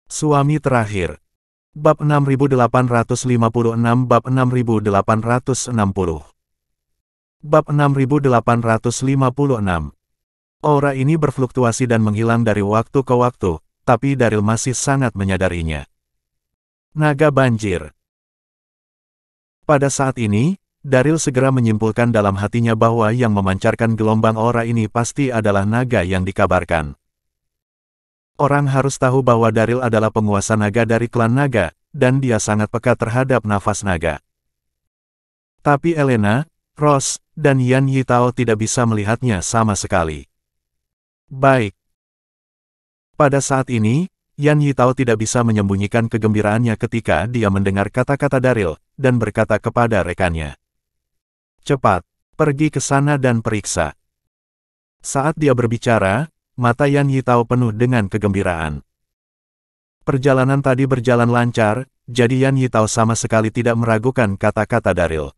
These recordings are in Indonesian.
Suami terakhir. Bab 6856 Bab 6860. Bab 6856. Aura ini berfluktuasi dan menghilang dari waktu ke waktu, tapi Daryl masih sangat menyadarinya. Naga banjir. Pada saat ini, Daryl segera menyimpulkan dalam hatinya bahwa yang memancarkan gelombang aura ini pasti adalah naga yang dikabarkan. Orang harus tahu bahwa Daryl adalah penguasa naga dari klan naga, dan dia sangat peka terhadap nafas naga. Tapi Elena, Rose, dan Yan Yitao tidak bisa melihatnya sama sekali. Baik. Pada saat ini, Yan Yitao tidak bisa menyembunyikan kegembiraannya ketika dia mendengar kata-kata Daryl, dan berkata kepada rekannya. Cepat, pergi ke sana dan periksa. Saat dia berbicara, mata Yan Yitao penuh dengan kegembiraan. Perjalanan tadi berjalan lancar, jadi Yan Yitao sama sekali tidak meragukan kata-kata Daryl.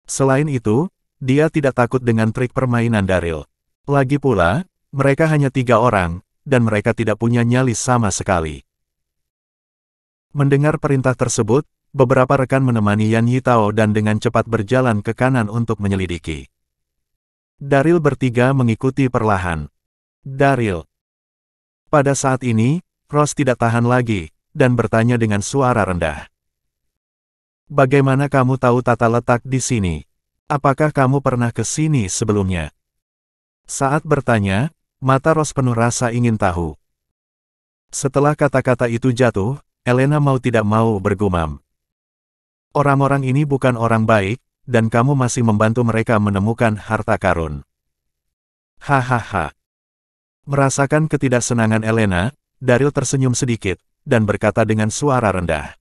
Selain itu, dia tidak takut dengan trik permainan Daryl. Lagi pula, mereka hanya 3 orang, dan mereka tidak punya nyali sama sekali. Mendengar perintah tersebut, beberapa rekan menemani Yan Yitao dan dengan cepat berjalan ke kanan untuk menyelidiki. Daryl bertiga mengikuti perlahan. Daryl. Pada saat ini, Rose tidak tahan lagi, dan bertanya dengan suara rendah. Bagaimana kamu tahu tata letak di sini? Apakah kamu pernah ke sini sebelumnya? Saat bertanya, mata Rose penuh rasa ingin tahu. Setelah kata-kata itu jatuh, Elena mau tidak mau bergumam. Orang-orang ini bukan orang baik, dan kamu masih membantu mereka menemukan harta karun. Hahaha. Merasakan ketidaksenangan Elena, Daryl tersenyum sedikit, dan berkata dengan suara rendah.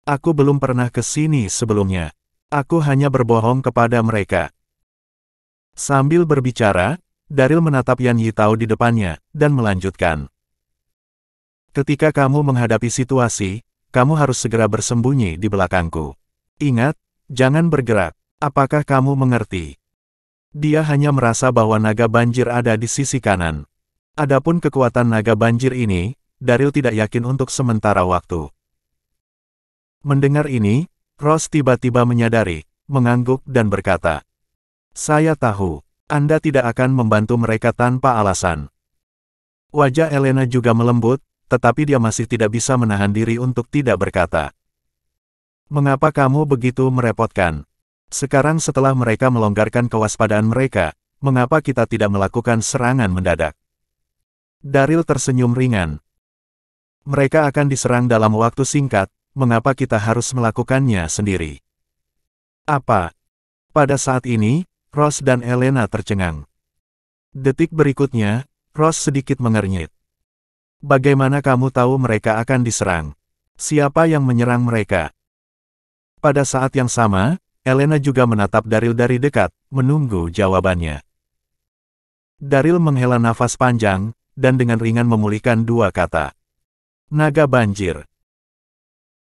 Aku belum pernah ke sini sebelumnya. Aku hanya berbohong kepada mereka. Sambil berbicara, Daryl menatap Yan Yitao di depannya, dan melanjutkan. Ketika kamu menghadapi situasi, kamu harus segera bersembunyi di belakangku. Ingat, jangan bergerak. Apakah kamu mengerti? Dia hanya merasa bahwa naga banjir ada di sisi kanan. Adapun kekuatan naga banjir ini, Daryl tidak yakin untuk sementara waktu. Mendengar ini, Rose tiba-tiba menyadari, mengangguk dan berkata, saya tahu, Anda tidak akan membantu mereka tanpa alasan. Wajah Elena juga melembut, tetapi dia masih tidak bisa menahan diri untuk tidak berkata. Mengapa kamu begitu merepotkan? Sekarang setelah mereka melonggarkan kewaspadaan mereka, mengapa kita tidak melakukan serangan mendadak? Daryl tersenyum ringan. Mereka akan diserang dalam waktu singkat, mengapa kita harus melakukannya sendiri? Apa? Pada saat ini, Rose dan Elena tercengang. Detik berikutnya, Rose sedikit mengernyit. Bagaimana kamu tahu mereka akan diserang? Siapa yang menyerang mereka? Pada saat yang sama, Elena juga menatap Daryl dari dekat, menunggu jawabannya. Daryl menghela nafas panjang, dan dengan ringan memulihkan 2 kata. Naga banjir.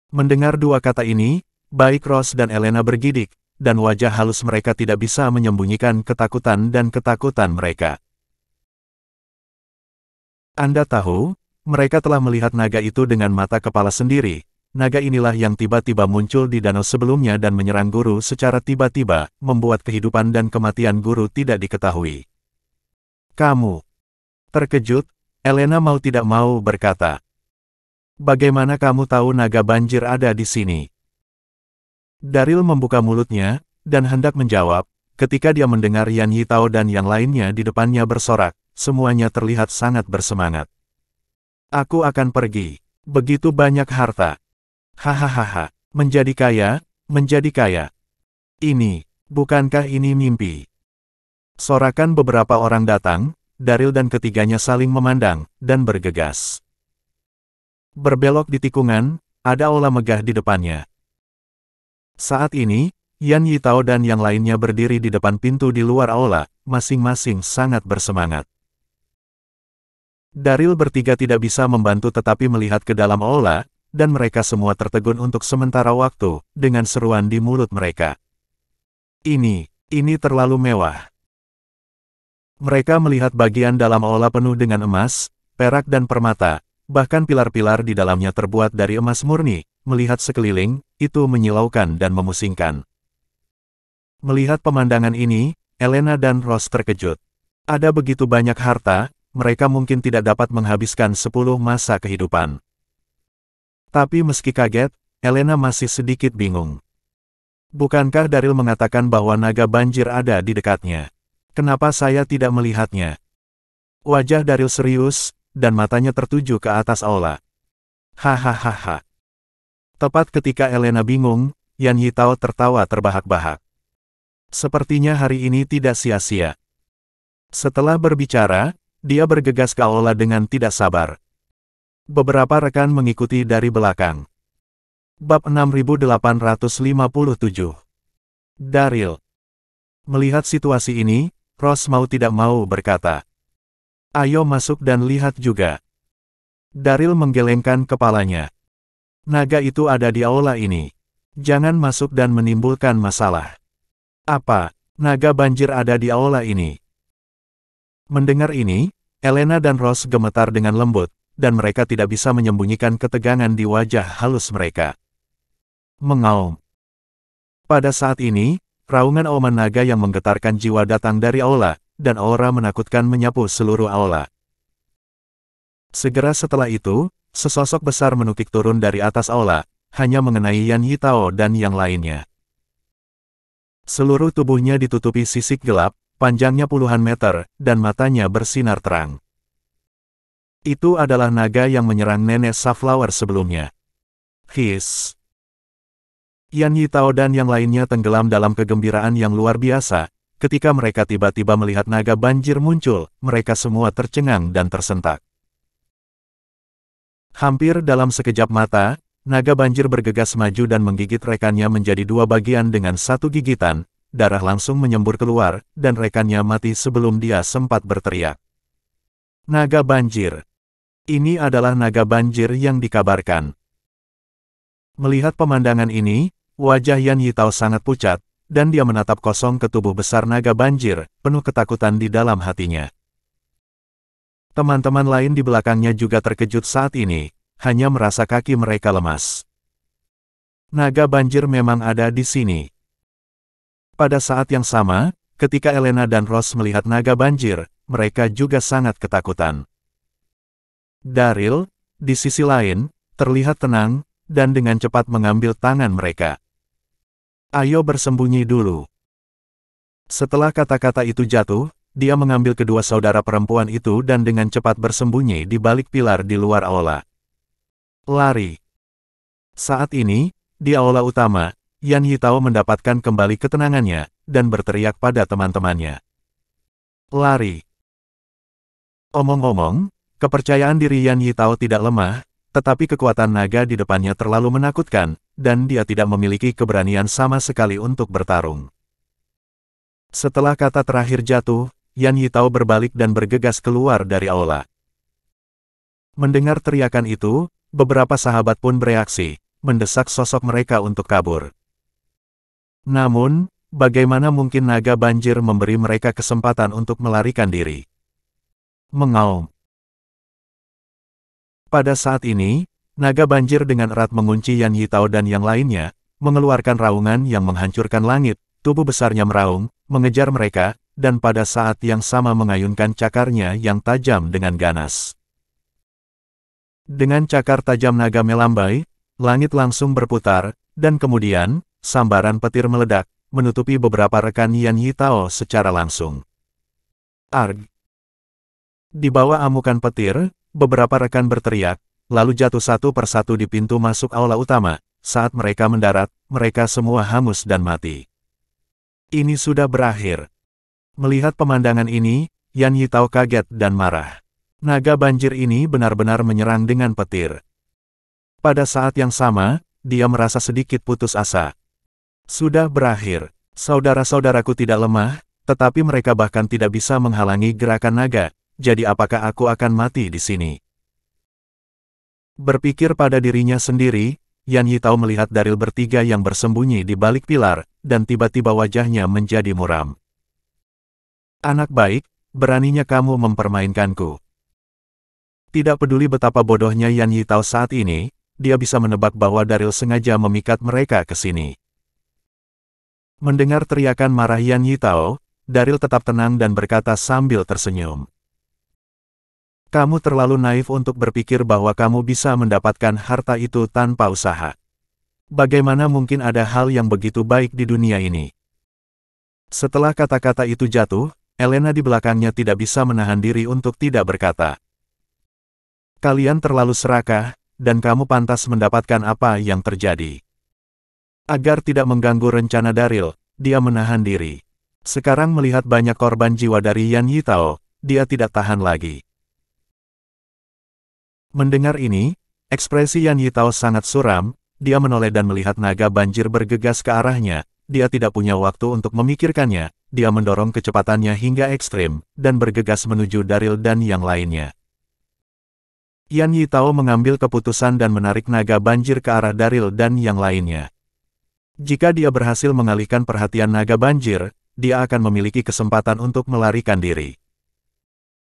Mendengar 2 kata ini, baik Rose dan Elena bergidik, dan wajah halus mereka tidak bisa menyembunyikan ketakutan dan ketakutan mereka. Anda tahu, mereka telah melihat naga itu dengan mata kepala sendiri. Naga inilah yang tiba-tiba muncul di danau sebelumnya dan menyerang guru secara tiba-tiba, membuat kehidupan dan kematian guru tidak diketahui. Kamu. Terkejut, Elena mau tidak mau berkata. Bagaimana kamu tahu naga banjir ada di sini? Daryl membuka mulutnya, dan hendak menjawab, ketika dia mendengar Yan Yitao dan yang lainnya di depannya bersorak, semuanya terlihat sangat bersemangat. Aku akan pergi. Begitu banyak harta. Hahaha, menjadi kaya, menjadi kaya. Ini, bukankah ini mimpi? Sorakan beberapa orang datang, Daryl dan ketiganya saling memandang, dan bergegas. Berbelok di tikungan, ada aula megah di depannya. Saat ini, Yan Yitao dan yang lainnya berdiri di depan pintu di luar aula, masing-masing sangat bersemangat. Daryl bertiga tidak bisa membantu tetapi melihat ke dalam aula, dan mereka semua tertegun untuk sementara waktu, dengan seruan di mulut mereka. Ini terlalu mewah. Mereka melihat bagian dalam aula penuh dengan emas, perak dan permata, Bahkan pilar-pilar di dalamnya terbuat dari emas murni. Melihat sekeliling, itu menyilaukan dan memusingkan. Melihat pemandangan ini, Elena dan Ross terkejut. Ada begitu banyak harta, mereka mungkin tidak dapat menghabiskan 10 masa kehidupan. Tapi meski kaget, Elena masih sedikit bingung. Bukankah Daryl mengatakan bahwa naga banjir ada di dekatnya? Kenapa saya tidak melihatnya? Wajah Daryl serius, dan matanya tertuju ke atas aula. Hahaha. Tepat ketika Elena bingung, Yan Yitao tertawa terbahak-bahak. Sepertinya hari ini tidak sia-sia. Setelah berbicara, dia bergegas ke aula dengan tidak sabar. Beberapa rekan mengikuti dari belakang. Bab 6857. Daryl. Melihat situasi ini, Ross mau tidak mau berkata, "Ayo masuk dan lihat juga." Daryl menggelengkan kepalanya. Naga itu ada di aula ini. Jangan masuk dan menimbulkan masalah. Apa? Naga banjir ada di aula ini. Mendengar ini, Elena dan Ross gemetar dengan lembut, dan mereka tidak bisa menyembunyikan ketegangan di wajah halus mereka. Mengaum. Pada saat ini, raungan auman naga yang menggetarkan jiwa datang dari aula, dan aura menakutkan menyapu seluruh aula. Segera setelah itu, sesosok besar menukik turun dari atas aula, hanya mengenai Yan Yitao dan yang lainnya. Seluruh tubuhnya ditutupi sisik gelap, panjangnya puluhan meter, dan matanya bersinar terang. Itu adalah naga yang menyerang nenek Safflower sebelumnya. Hiss. Yan Yitao dan yang lainnya tenggelam dalam kegembiraan yang luar biasa. Ketika mereka tiba-tiba melihat naga banjir muncul, mereka semua tercengang dan tersentak. Hampir dalam sekejap mata, naga banjir bergegas maju dan menggigit rekannya menjadi dua bagian dengan satu gigitan, darah langsung menyembur keluar, dan rekannya mati sebelum dia sempat berteriak. Naga banjir. Ini adalah naga banjir yang dikabarkan. Melihat pemandangan ini, wajah Yan Yitao sangat pucat, dan dia menatap kosong ke tubuh besar naga banjir, penuh ketakutan di dalam hatinya. Teman-teman lain di belakangnya juga terkejut saat ini, hanya merasa kaki mereka lemas. Naga banjir memang ada di sini. Pada saat yang sama, ketika Elena dan Ross melihat naga banjir, mereka juga sangat ketakutan. Daryl, di sisi lain, terlihat tenang, dan dengan cepat mengambil tangan mereka. Ayo bersembunyi dulu. Setelah kata-kata itu jatuh, dia mengambil kedua saudara perempuan itu dan dengan cepat bersembunyi di balik pilar di luar aula. Lari. Saat ini, di aula utama, Yan Yitao mendapatkan kembali ketenangannya, dan berteriak pada teman-temannya. Lari. Omong-omong, kepercayaan diri Yan Yitao tidak lemah, tetapi kekuatan naga di depannya terlalu menakutkan, dan dia tidak memiliki keberanian sama sekali untuk bertarung. Setelah kata terakhir jatuh, Yan Yitao berbalik dan bergegas keluar dari aula. Mendengar teriakan itu, beberapa sahabat pun bereaksi, mendesak sosok mereka untuk kabur. Namun, bagaimana mungkin naga banjir memberi mereka kesempatan untuk melarikan diri? Mengaum. Pada saat ini, naga banjir dengan erat mengunci Yan Yitao dan yang lainnya, mengeluarkan raungan yang menghancurkan langit, tubuh besarnya meraung, mengejar mereka, dan pada saat yang sama mengayunkan cakarnya yang tajam dengan ganas. Dengan cakar tajam naga melambai, langit langsung berputar, dan kemudian, sambaran petir meledak, menutupi beberapa rekan Yan Yitao secara langsung. Arg! Di bawah amukan petir, beberapa rekan berteriak, lalu jatuh satu persatu di pintu masuk aula utama. Saat mereka mendarat, mereka semua hangus dan mati. Ini sudah berakhir. Melihat pemandangan ini, Yan Yitao kaget dan marah. Naga banjir ini benar-benar menyerang dengan petir. Pada saat yang sama, dia merasa sedikit putus asa. Sudah berakhir. Saudara-saudaraku tidak lemah, tetapi mereka bahkan tidak bisa menghalangi gerakan naga, jadi apakah aku akan mati di sini? Berpikir pada dirinya sendiri, Yan Yitao melihat Daryl bertiga yang bersembunyi di balik pilar, dan tiba-tiba wajahnya menjadi muram. Anak baik, beraninya kamu mempermainkanku. Tidak peduli betapa bodohnya Yan Yitao saat ini, dia bisa menebak bahwa Daryl sengaja memikat mereka ke sini. Mendengar teriakan marah Yan Yitao, Daryl tetap tenang dan berkata sambil tersenyum. Kamu terlalu naif untuk berpikir bahwa kamu bisa mendapatkan harta itu tanpa usaha. Bagaimana mungkin ada hal yang begitu baik di dunia ini? Setelah kata-kata itu jatuh, Elena di belakangnya tidak bisa menahan diri untuk tidak berkata. Kalian terlalu serakah, dan kamu pantas mendapatkan apa yang terjadi. Agar tidak mengganggu rencana Daryl, dia menahan diri. Sekarang melihat banyak korban jiwa dari Yan Yitao, dia tidak tahan lagi. Mendengar ini, ekspresi Yan Yitao sangat suram, dia menoleh dan melihat naga banjir bergegas ke arahnya, dia tidak punya waktu untuk memikirkannya, dia mendorong kecepatannya hingga ekstrim, dan bergegas menuju Daryl dan yang lainnya. Yan Yitao mengambil keputusan dan menarik naga banjir ke arah Daryl dan yang lainnya. Jika dia berhasil mengalihkan perhatian naga banjir, dia akan memiliki kesempatan untuk melarikan diri.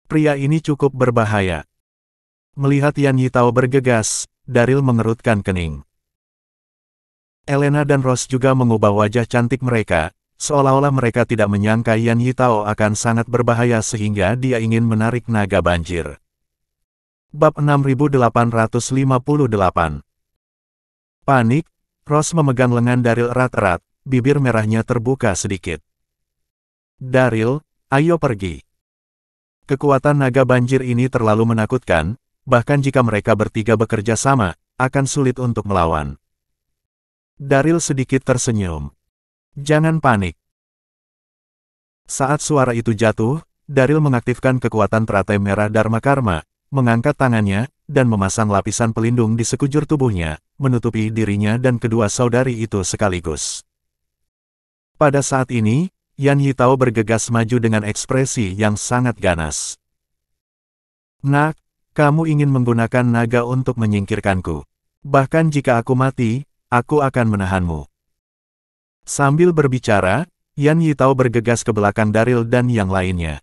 Pria ini cukup berbahaya. Melihat Yan Yitao bergegas, Daryl mengerutkan kening. Elena dan Rose juga mengubah wajah cantik mereka, seolah-olah mereka tidak menyangka Yan Yitao akan sangat berbahaya sehingga dia ingin menarik naga banjir. Bab 6858. Panik, Rose memegang lengan Daryl erat-erat, bibir merahnya terbuka sedikit. Daryl, ayo pergi. Kekuatan naga banjir ini terlalu menakutkan, bahkan jika mereka bertiga bekerja sama, akan sulit untuk melawan. Daryl sedikit tersenyum. Jangan panik. Saat suara itu jatuh, Daryl mengaktifkan kekuatan teratai merah Dharma Karma, mengangkat tangannya, dan memasang lapisan pelindung di sekujur tubuhnya, menutupi dirinya dan kedua saudari itu sekaligus. Pada saat ini, Yan Yitao bergegas maju dengan ekspresi yang sangat ganas. Nak, kamu ingin menggunakan naga untuk menyingkirkanku. Bahkan jika aku mati, aku akan menahanmu. Sambil berbicara, Yan Yitao bergegas ke belakang Daryl dan yang lainnya.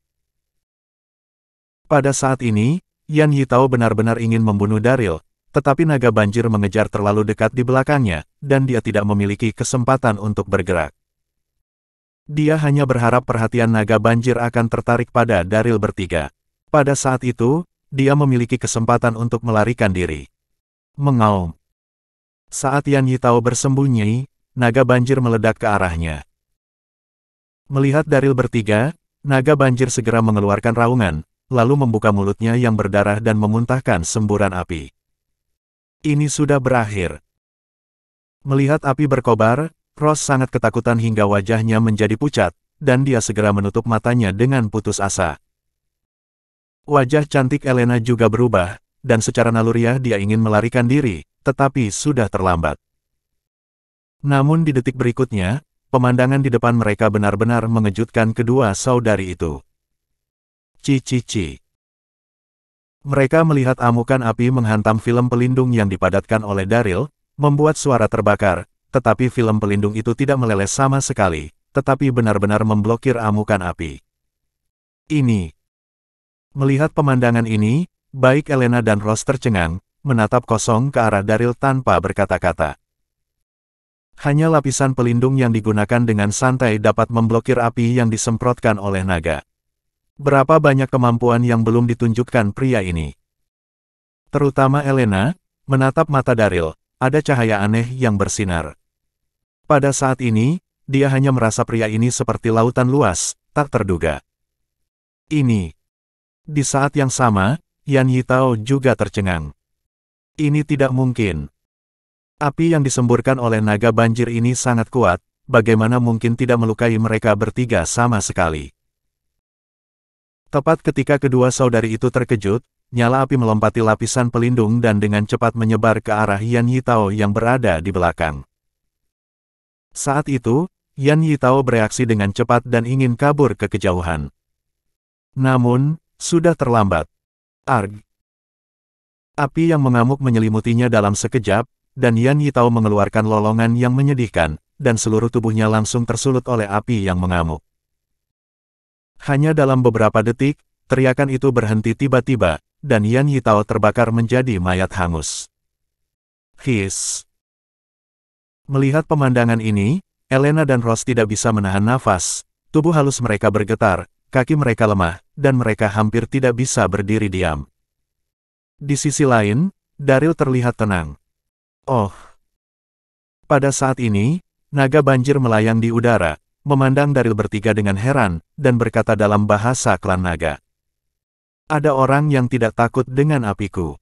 Pada saat ini, Yan Yitao benar-benar ingin membunuh Daryl, tetapi naga banjir mengejar terlalu dekat di belakangnya, dan dia tidak memiliki kesempatan untuk bergerak. Dia hanya berharap perhatian naga banjir akan tertarik pada Daryl bertiga. Pada saat itu, dia memiliki kesempatan untuk melarikan diri. Mengaum. Saat Yan Yitao bersembunyi, naga banjir meledak ke arahnya. Melihat Daryl bertiga, naga banjir segera mengeluarkan raungan, lalu membuka mulutnya yang berdarah dan memuntahkan semburan api. Ini sudah berakhir. Melihat api berkobar, Rose sangat ketakutan hingga wajahnya menjadi pucat, dan dia segera menutup matanya dengan putus asa. Wajah cantik Elena juga berubah, dan secara naluriah dia ingin melarikan diri, tetapi sudah terlambat. Namun di detik berikutnya, pemandangan di depan mereka benar-benar mengejutkan kedua saudari itu. Cici. Mereka melihat amukan api menghantam film pelindung yang dipadatkan oleh Daryl, membuat suara terbakar, tetapi film pelindung itu tidak meleleh sama sekali, tetapi benar-benar memblokir amukan api. Melihat pemandangan ini, baik Elena dan Rose tercengang, menatap kosong ke arah Daryl tanpa berkata-kata. Hanya lapisan pelindung yang digunakan dengan santai dapat memblokir api yang disemprotkan oleh naga. Berapa banyak kemampuan yang belum ditunjukkan pria ini. Terutama Elena, menatap mata Daryl, ada cahaya aneh yang bersinar. Pada saat ini, dia hanya merasa pria ini seperti lautan luas, tak terduga. Di saat yang sama, Yan Yitao juga tercengang. Ini tidak mungkin. Api yang disemburkan oleh naga banjir ini sangat kuat, bagaimana mungkin tidak melukai mereka bertiga sama sekali. Tepat ketika kedua saudari itu terkejut, nyala api melompati lapisan pelindung dan dengan cepat menyebar ke arah Yan Yitao yang berada di belakang. Saat itu, Yan Yitao bereaksi dengan cepat dan ingin kabur ke kejauhan. Namun, sudah terlambat. Arg! Api yang mengamuk menyelimutinya dalam sekejap, dan Yan Yitao mengeluarkan lolongan yang menyedihkan, dan seluruh tubuhnya langsung tersulut oleh api yang mengamuk. Hanya dalam beberapa detik, teriakan itu berhenti tiba-tiba, dan Yan Yitao terbakar menjadi mayat hangus. His. Melihat pemandangan ini, Elena dan Rose tidak bisa menahan nafas, tubuh halus mereka bergetar, kaki mereka lemah, dan mereka hampir tidak bisa berdiri diam. Di sisi lain, Daryl terlihat tenang. Oh. Pada saat ini, naga banjir melayang di udara, memandang Daryl bertiga dengan heran, dan berkata dalam bahasa klan naga. Ada orang yang tidak takut dengan apiku.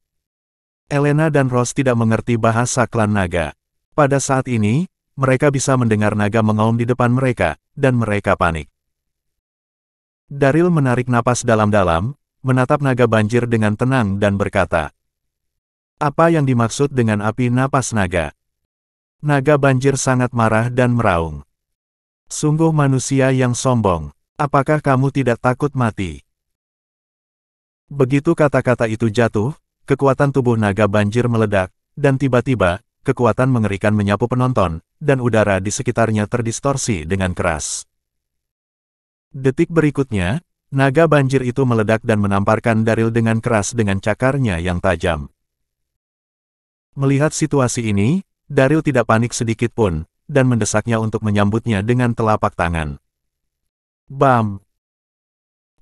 Elena dan Rose tidak mengerti bahasa klan naga. Pada saat ini, mereka bisa mendengar naga mengaum di depan mereka, dan mereka panik. Daryl menarik napas dalam-dalam, menatap naga banjir dengan tenang dan berkata, "Apa yang dimaksud dengan api napas naga?" Naga banjir sangat marah dan meraung. "Sungguh manusia yang sombong. Apakah kamu tidak takut mati?" Begitu kata-kata itu jatuh, kekuatan tubuh naga banjir meledak, dan tiba-tiba, kekuatan mengerikan menyapu penonton, dan udara di sekitarnya terdistorsi dengan keras. Detik berikutnya, naga banjir itu meledak dan menamparkan Daryl dengan keras dengan cakarnya yang tajam. Melihat situasi ini, Daryl tidak panik sedikit pun, dan mendesaknya untuk menyambutnya dengan telapak tangan. Bam!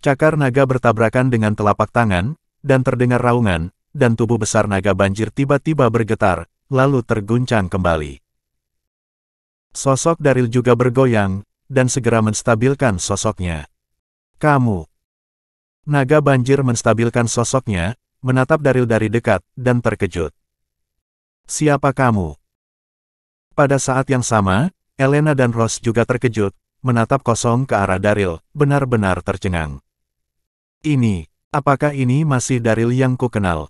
Cakar naga bertabrakan dengan telapak tangan, dan terdengar raungan, dan tubuh besar naga banjir tiba-tiba bergetar, lalu terguncang kembali. Sosok Daryl juga bergoyang, dan segera menstabilkan sosoknya. "Kamu." Naga banjir menstabilkan sosoknya, menatap Daryl dari dekat, dan terkejut. "Siapa kamu?" Pada saat yang sama, Elena dan Rose juga terkejut, menatap kosong ke arah Daryl, benar-benar tercengang. Apakah ini masih Daryl yang kukenal?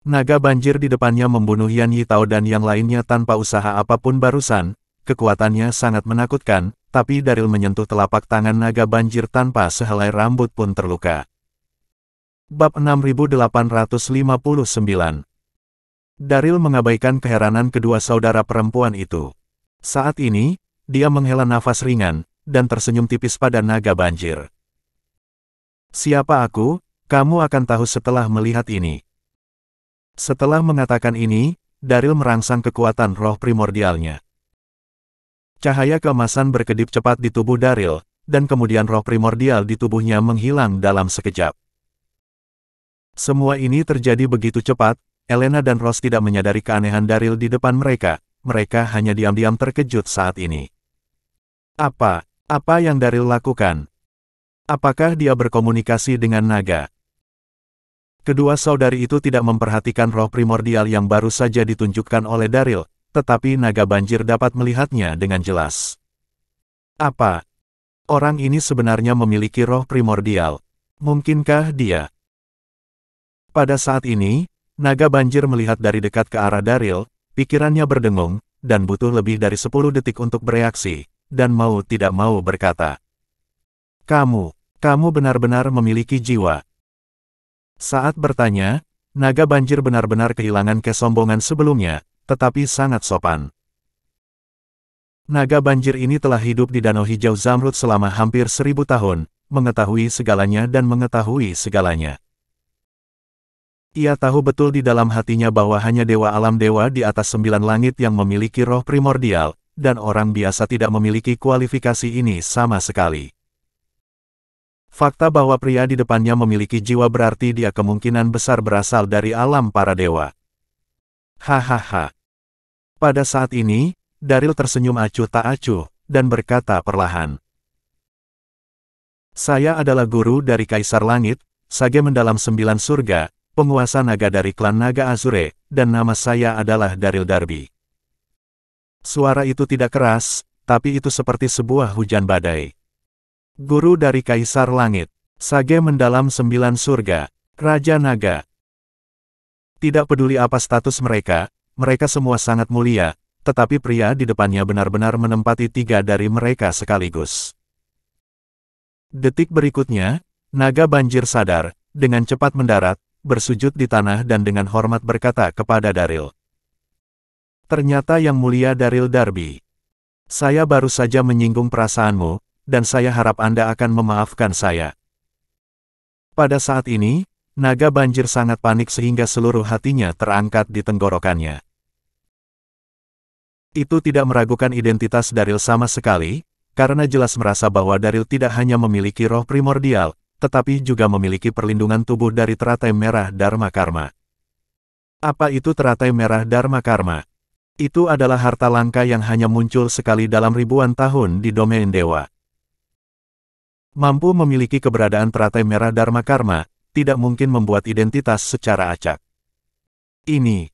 Naga banjir di depannya membunuh Yan Yitao dan yang lainnya tanpa usaha apapun barusan, kekuatannya sangat menakutkan, tapi Daryl menyentuh telapak tangan naga banjir tanpa sehelai rambut pun terluka. Bab 6859. Daryl mengabaikan keheranan kedua saudara perempuan itu. Saat ini, dia menghela nafas ringan, dan tersenyum tipis pada naga banjir. "Siapa aku, kamu akan tahu setelah melihat ini." Setelah mengatakan ini, Daryl merangsang kekuatan roh primordialnya. Cahaya keemasan berkedip cepat di tubuh Daryl, dan kemudian roh primordial di tubuhnya menghilang dalam sekejap. Semua ini terjadi begitu cepat, Elena dan Rose tidak menyadari keanehan Daryl di depan mereka, mereka hanya diam-diam terkejut saat ini. Apa yang Daryl lakukan? Apakah dia berkomunikasi dengan naga? Kedua saudari itu tidak memperhatikan roh primordial yang baru saja ditunjukkan oleh Daryl, tetapi naga banjir dapat melihatnya dengan jelas. Apa? Orang ini sebenarnya memiliki roh primordial. Mungkinkah dia? Pada saat ini, naga banjir melihat dari dekat ke arah Daryl, pikirannya berdengung, dan butuh lebih dari 10 detik untuk bereaksi, dan mau tidak mau berkata, Kamu benar-benar memiliki jiwa." Saat bertanya, naga banjir benar-benar kehilangan kesombongan sebelumnya, tetapi sangat sopan. Naga banjir ini telah hidup di Danau Hijau Zamrud selama hampir 1000 tahun, mengetahui segalanya dan mengetahui segalanya. Ia tahu betul di dalam hatinya bahwa hanya dewa alam dewa di atas 9 langit yang memiliki roh primordial, dan orang biasa tidak memiliki kualifikasi ini sama sekali. Fakta bahwa pria di depannya memiliki jiwa berarti dia kemungkinan besar berasal dari alam para dewa. Hahaha. Pada saat ini, Daryl tersenyum acuh tak acuh, dan berkata perlahan. "Saya adalah guru dari Kaisar Langit, Sage mendalam 9 surga, penguasa naga dari klan Naga Azure, dan nama saya adalah Daryl Darby." Suara itu tidak keras, tapi itu seperti sebuah hujan badai. Guru dari Kaisar Langit, Sage mendalam 9 surga, Raja Naga. Tidak peduli apa status mereka semua sangat mulia, tetapi pria di depannya benar-benar menempati 3 dari mereka sekaligus. Detik berikutnya, naga banjir sadar, dengan cepat mendarat, bersujud di tanah dan dengan hormat berkata kepada Daryl. "Ternyata yang mulia Daryl Darby. Saya baru saja menyinggung perasaanmu, dan saya harap Anda akan memaafkan saya." Pada saat ini, naga banjir sangat panik sehingga seluruh hatinya terangkat di tenggorokannya. Itu tidak meragukan identitas Daryl sama sekali, karena jelas merasa bahwa Daryl tidak hanya memiliki roh primordial, tetapi juga memiliki perlindungan tubuh dari teratai merah Dharma Karma. Apa itu teratai merah Dharma Karma? Itu adalah harta langka yang hanya muncul sekali dalam ribuan tahun di domain dewa. Mampu memiliki keberadaan teratai merah Dharma Karma, tidak mungkin membuat identitas secara acak. Ini.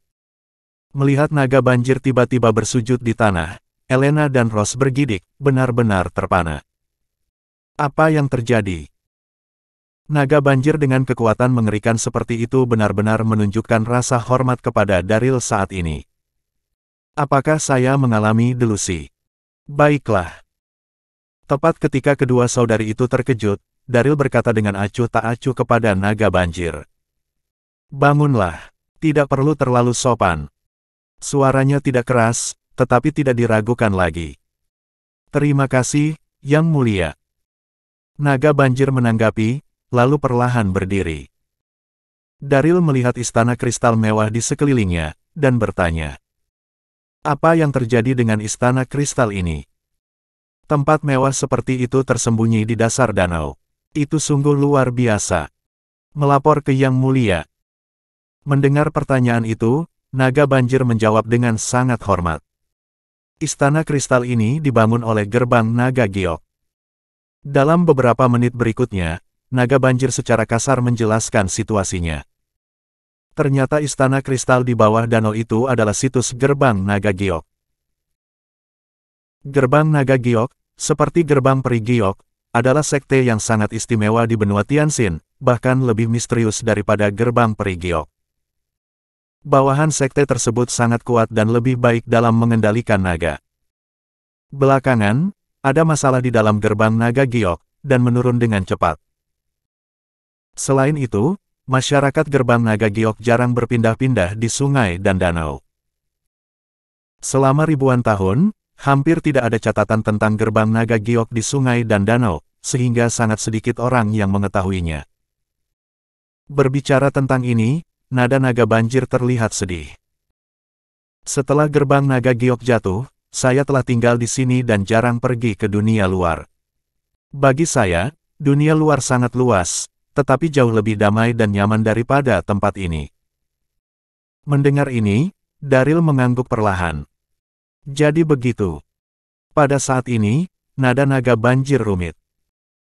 Melihat naga banjir tiba-tiba bersujud di tanah, Elena dan Ross bergidik, benar-benar terpana. Apa yang terjadi? Naga banjir dengan kekuatan mengerikan seperti itu benar-benar menunjukkan rasa hormat kepada Daryl saat ini. Apakah saya mengalami delusi? Baiklah. Tepat ketika kedua saudari itu terkejut, Daryl berkata dengan acuh tak acuh kepada naga banjir. Bangunlah. Tidak perlu terlalu sopan. Suaranya tidak keras, tetapi tidak diragukan lagi. Terima kasih, Yang Mulia. Naga banjir menanggapi, lalu perlahan berdiri. Daryl melihat istana kristal mewah di sekelilingnya, dan bertanya. Apa yang terjadi dengan istana kristal ini? Tempat mewah seperti itu tersembunyi di dasar danau. Itu sungguh luar biasa. Melapor ke Yang Mulia. Mendengar pertanyaan itu, naga banjir menjawab dengan sangat hormat. Istana kristal ini dibangun oleh gerbang naga giok. Dalam beberapa menit berikutnya, naga banjir secara kasar menjelaskan situasinya. Ternyata istana kristal di bawah danau itu adalah situs gerbang naga giok. Gerbang naga giok, seperti gerbang peri giok, adalah sekte yang sangat istimewa di benua Tianxin, bahkan lebih misterius daripada gerbang peri giok. Bawahan sekte tersebut sangat kuat dan lebih baik dalam mengendalikan naga. Belakangan, ada masalah di dalam gerbang naga giok, dan menurun dengan cepat. Selain itu, masyarakat gerbang naga giok jarang berpindah-pindah di sungai dan danau. Selama ribuan tahun, hampir tidak ada catatan tentang gerbang naga giok di sungai dan danau, sehingga sangat sedikit orang yang mengetahuinya. Berbicara tentang ini, nada naga banjir terlihat sedih. Setelah gerbang naga giok jatuh, saya telah tinggal di sini dan jarang pergi ke dunia luar. Bagi saya, dunia luar sangat luas, tetapi jauh lebih damai dan nyaman daripada tempat ini. Mendengar ini, Daryl mengangguk perlahan. Jadi begitu. Pada saat ini, nada naga banjir rumit.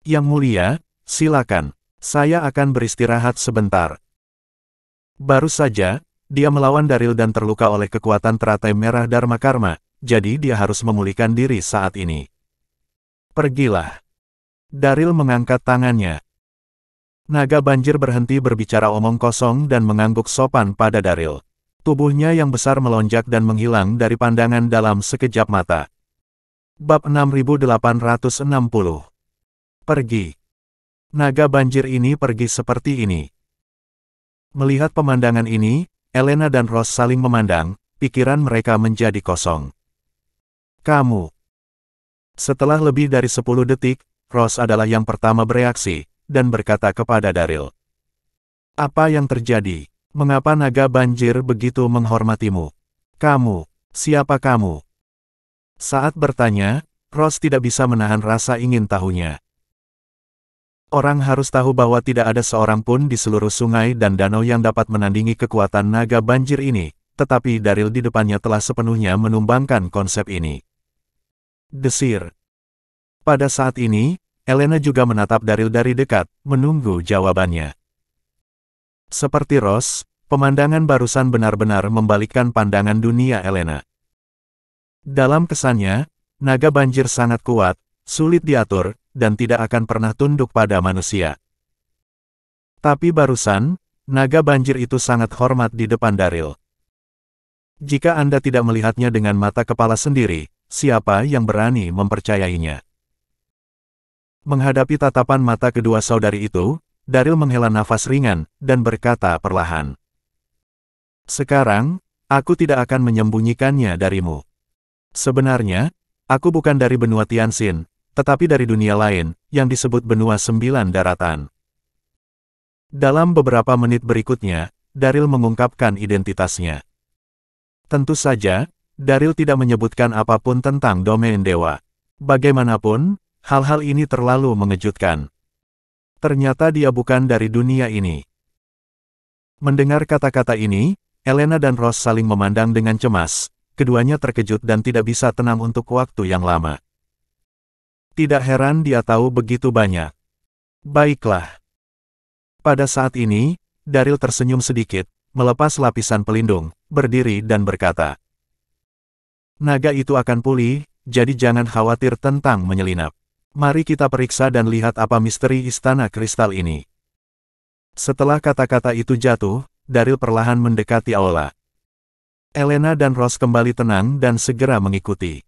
Yang Mulia, silakan. Saya akan beristirahat sebentar. Baru saja, dia melawan Daryl dan terluka oleh kekuatan teratai merah Dharma Karma, jadi dia harus memulihkan diri saat ini. Pergilah. Daryl mengangkat tangannya. Naga banjir berhenti berbicara omong kosong dan mengangguk sopan pada Daryl. Tubuhnya yang besar melonjak dan menghilang dari pandangan dalam sekejap mata. Bab 6860. Pergi. Naga banjir ini pergi seperti ini. Melihat pemandangan ini, Elena dan Ross saling memandang, pikiran mereka menjadi kosong. Kamu. Setelah lebih dari 10 detik, Ross adalah yang pertama bereaksi, dan berkata kepada Daryl. Apa yang terjadi? Mengapa naga banjir begitu menghormatimu? Kamu, siapa kamu? Saat bertanya, Ross tidak bisa menahan rasa ingin tahunya. Orang harus tahu bahwa tidak ada seorang pun di seluruh sungai dan danau yang dapat menandingi kekuatan naga banjir ini, tetapi Daryl di depannya telah sepenuhnya menumbangkan konsep ini. Desir. Pada saat ini, Elena juga menatap Daryl dari dekat, menunggu jawabannya. Seperti Ross, pemandangan barusan benar-benar membalikkan pandangan dunia Elena. Dalam kesannya, naga banjir sangat kuat, sulit diatur, dan tidak akan pernah tunduk pada manusia. Tapi barusan, naga banjir itu sangat hormat di depan Daryl. Jika Anda tidak melihatnya dengan mata kepala sendiri, siapa yang berani mempercayainya? Menghadapi tatapan mata kedua saudari itu, Daryl menghela nafas ringan, dan berkata perlahan. Sekarang, aku tidak akan menyembunyikannya darimu. Sebenarnya, aku bukan dari benua Tianxin, tetapi dari dunia lain, yang disebut benua 9 daratan. Dalam beberapa menit berikutnya, Daryl mengungkapkan identitasnya. Tentu saja, Daryl tidak menyebutkan apapun tentang domain dewa. Bagaimanapun, hal-hal ini terlalu mengejutkan. Ternyata dia bukan dari dunia ini. Mendengar kata-kata ini, Elena dan Ross saling memandang dengan cemas. Keduanya terkejut dan tidak bisa tenang untuk waktu yang lama. Tidak heran dia tahu begitu banyak. Baiklah. Pada saat ini, Daryl tersenyum sedikit, melepas lapisan pelindung, berdiri dan berkata, "Naga itu akan pulih, jadi jangan khawatir tentang menyelinap. Mari kita periksa dan lihat apa misteri istana kristal ini." Setelah kata-kata itu jatuh, Daryl perlahan mendekati aula. Elena dan Ross kembali tenang dan segera mengikuti.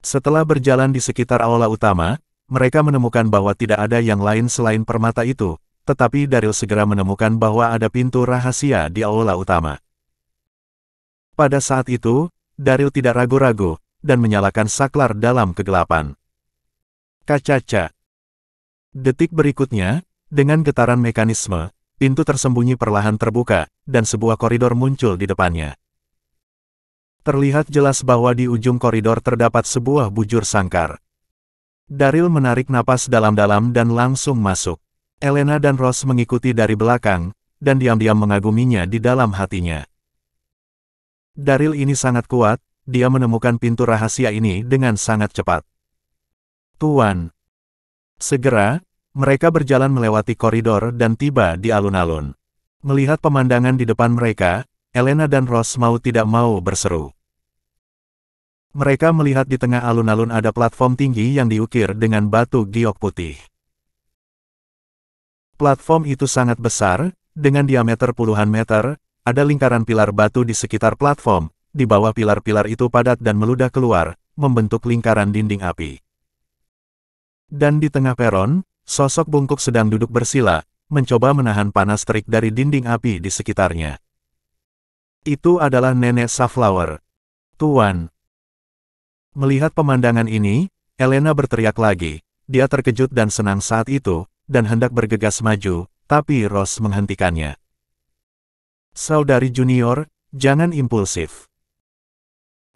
Setelah berjalan di sekitar aula utama, mereka menemukan bahwa tidak ada yang lain selain permata itu, tetapi Daryl segera menemukan bahwa ada pintu rahasia di aula utama. Pada saat itu, Daryl tidak ragu-ragu, dan menyalakan saklar dalam kegelapan. Kacaca. Detik berikutnya, dengan getaran mekanisme, pintu tersembunyi perlahan terbuka, dan sebuah koridor muncul di depannya. Terlihat jelas bahwa di ujung koridor terdapat sebuah bujur sangkar. Daryl menarik napas dalam-dalam dan langsung masuk. Elena dan Ross mengikuti dari belakang, dan diam-diam mengaguminya di dalam hatinya. Daryl ini sangat kuat, dia menemukan pintu rahasia ini dengan sangat cepat. Tuan. Segera, mereka berjalan melewati koridor dan tiba di alun-alun. Melihat pemandangan di depan mereka, Elena dan Ross mau tidak mau berseru. Mereka melihat di tengah alun-alun ada platform tinggi yang diukir dengan batu giok putih. Platform itu sangat besar, dengan diameter puluhan meter, ada lingkaran pilar batu di sekitar platform, di bawah pilar-pilar itu padat dan meludah keluar, membentuk lingkaran dinding api. Dan di tengah peron, sosok bungkuk sedang duduk bersila, mencoba menahan panas terik dari dinding api di sekitarnya. Itu adalah Nenek Safflower. Tuan. Melihat pemandangan ini, Elena berteriak lagi. Dia terkejut dan senang saat itu, dan hendak bergegas maju, tapi Ross menghentikannya. Saudari junior, jangan impulsif.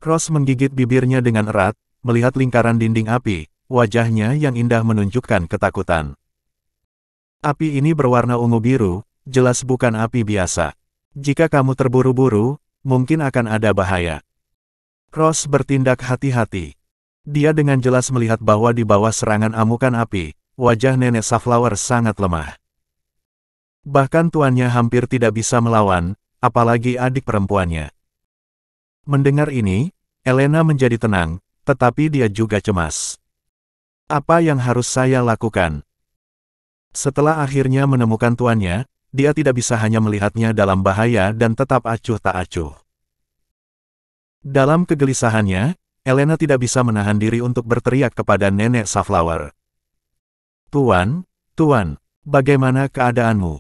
Ross menggigit bibirnya dengan erat, melihat lingkaran dinding api, wajahnya yang indah menunjukkan ketakutan. Api ini berwarna ungu biru, jelas bukan api biasa. Jika kamu terburu-buru, mungkin akan ada bahaya. Ross bertindak hati-hati. Dia dengan jelas melihat bahwa di bawah serangan amukan api, wajah Nenek Safflower sangat lemah. Bahkan tuannya hampir tidak bisa melawan, apalagi adik perempuannya. Mendengar ini, Elena menjadi tenang, tetapi dia juga cemas. Apa yang harus saya lakukan? Setelah akhirnya menemukan tuannya, dia tidak bisa hanya melihatnya dalam bahaya dan tetap acuh tak acuh. Dalam kegelisahannya, Elena tidak bisa menahan diri untuk berteriak kepada Nenek Safflower. Tuan, bagaimana keadaanmu?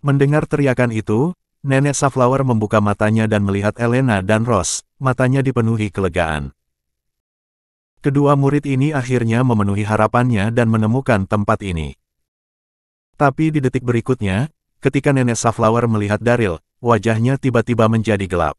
Mendengar teriakan itu, Nenek Safflower membuka matanya dan melihat Elena dan Ross, matanya dipenuhi kelegaan. Kedua murid ini akhirnya memenuhi harapannya dan menemukan tempat ini. Tapi di detik berikutnya, ketika Nenek Safflower melihat Daryl, wajahnya tiba-tiba menjadi gelap.